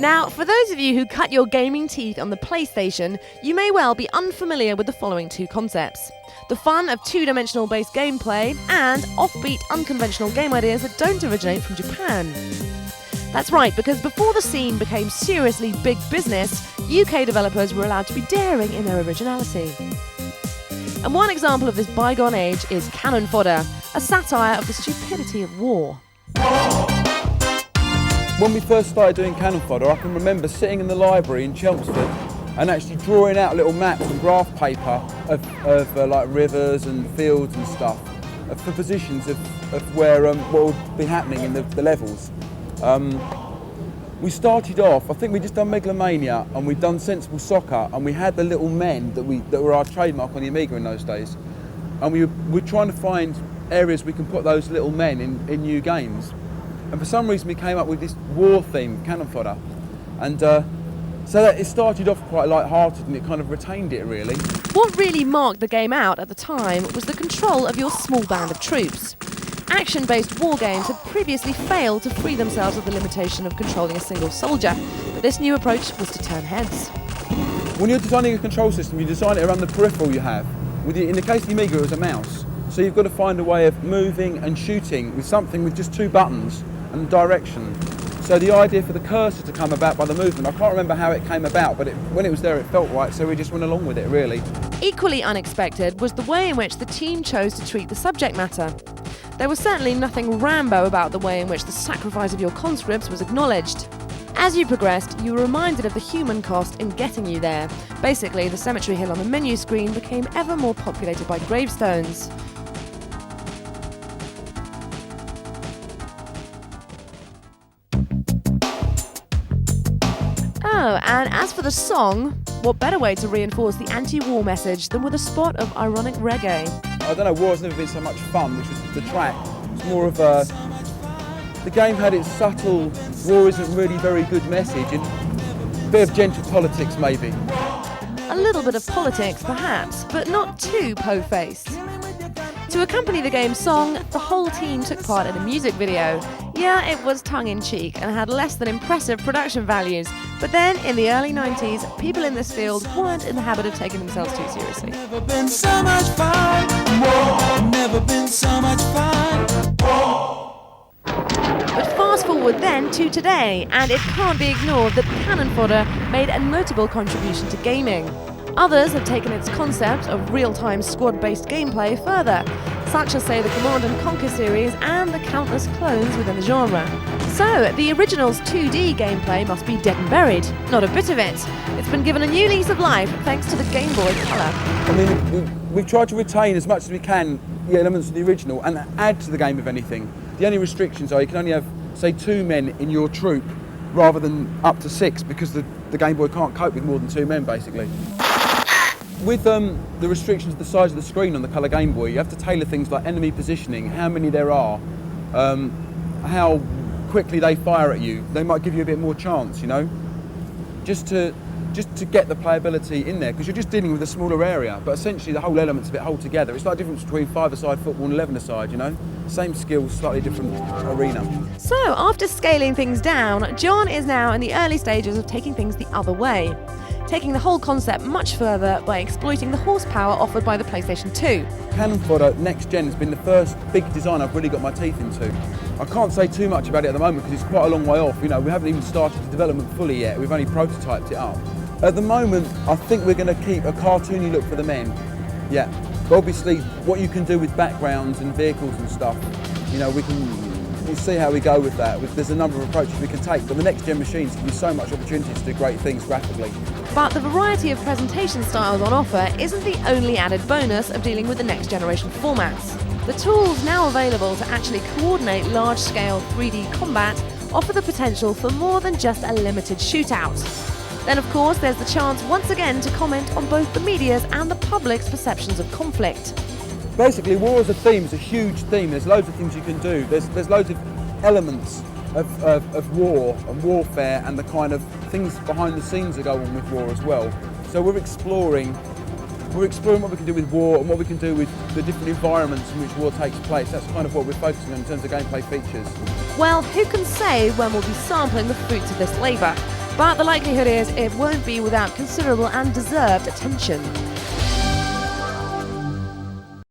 Now, for those of you who cut your gaming teeth on the PlayStation, you may well be unfamiliar with the following two concepts. The fun of two-dimensional based gameplay and offbeat, unconventional game ideas that don't originate from Japan. That's right, because before the scene became seriously big business, UK developers were allowed to be daring in their originality. And one example of this bygone age is Cannon Fodder, a satire of the stupidity of war. When we first started doing Cannon Fodder, I can remember sitting in the library in Chelmsford and actually drawing out little maps and graph paper of like rivers and fields and stuff for positions of where what would be happening in the levels. We started off, I think we'd just done Megalomania and we'd done Sensible Soccer, and we had the little men that were our trademark on the Amiga in those days. And we were trying to find areas we can put those little men in new games. And for some reason we came up with this war theme, Cannon Fodder. And so that it started off quite light-hearted and it kind of retained it really. What really marked the game out at the time was the control of your small band of troops. Action-based war games had previously failed to free themselves of the limitation of controlling a single soldier, but this new approach was to turn heads. When you're designing a control system, you design it around the peripheral you have. In the case of the Amiga, it was a mouse. So you've got to find a way of moving and shooting with something with just two buttons and direction. So the idea for the cursor to come about by the movement, I can't remember how it came about, but when it was there it felt right, so we just went along with it really. Equally unexpected was the way in which the team chose to treat the subject matter. There was certainly nothing Rambo about the way in which the sacrifice of your conscripts was acknowledged. As you progressed, you were reminded of the human cost in getting you there. Basically, the cemetery hill on the menu screen became ever more populated by gravestones. Oh, and as for the song, what better way to reinforce the anti-war message than with a spot of ironic reggae? I don't know, war's never been so much fun, which was the track. It's more of a... The game had its subtle, war isn't really very good message, and a bit of gentle politics maybe. A little bit of politics perhaps, but not too po-faced. To accompany the game's song, the whole team took part in a music video. Yeah, it was tongue-in-cheek and had less than impressive production values, but then in the early 90s, people in this field weren't in the habit of taking themselves too seriously. Never been so much fun. Never been so much fun. But fast forward then to today, and it can't be ignored that Cannon Fodder made a notable contribution to gaming. Others have taken its concept of real-time squad-based gameplay further, such as, say, the Command & Conquer series and the countless clones within the genre. So, the original's 2D gameplay must be dead and buried. Not a bit of it. It's been given a new lease of life thanks to the Gameboy Color. I mean, we've tried to retain as much as we can the elements of the original and add to the game if anything. The only restrictions are you can only have, say, 2 men in your troop rather than up to 6 because the Game Boy can't cope with more than 2 men, basically. With the restrictions of the size of the screen on the Colour Game Boy, you have to tailor things like enemy positioning, how many there are, how quickly they fire at you. They might give you a bit more chance, you know, just to get the playability in there, because you're just dealing with a smaller area, but essentially the whole element's a bit whole together. It's like the difference between 5-a-side football and 11-a-side, you know? Same skills, slightly different arena. So, after scaling things down, Jon is now in the early stages of taking things the other way, taking the whole concept much further by exploiting the horsepower offered by the PlayStation 2. Cannon Fodder Next Gen has been the first big design I've really got my teeth into. I can't say too much about it at the moment because it's quite a long way off. You know, we haven't even started the development fully yet. We've only prototyped it up. At the moment, I think we're going to keep a cartoony look for the men. Yeah, but obviously what you can do with backgrounds and vehicles and stuff, you know, we'll see how we go with that. There's a number of approaches we can take, but the next gen machines give you so much opportunity to do great things graphically. But the variety of presentation styles on offer isn't the only added bonus of dealing with the next generation formats. The tools now available to actually coordinate large-scale 3D combat offer the potential for more than just a limited shootout. Then of course there's the chance once again to comment on both the media's and the public's perceptions of conflict. Basically, war as a theme is a huge theme. There's loads of things you can do. There's loads of elements of war and warfare and the kind of things behind the scenes that go on with war as well. So we're exploring what we can do with war and what we can do with the different environments in which war takes place. That's kind of what we're focusing on in terms of gameplay features. Well, who can say when we'll be sampling the fruits of this labour? But the likelihood is it won't be without considerable and deserved attention.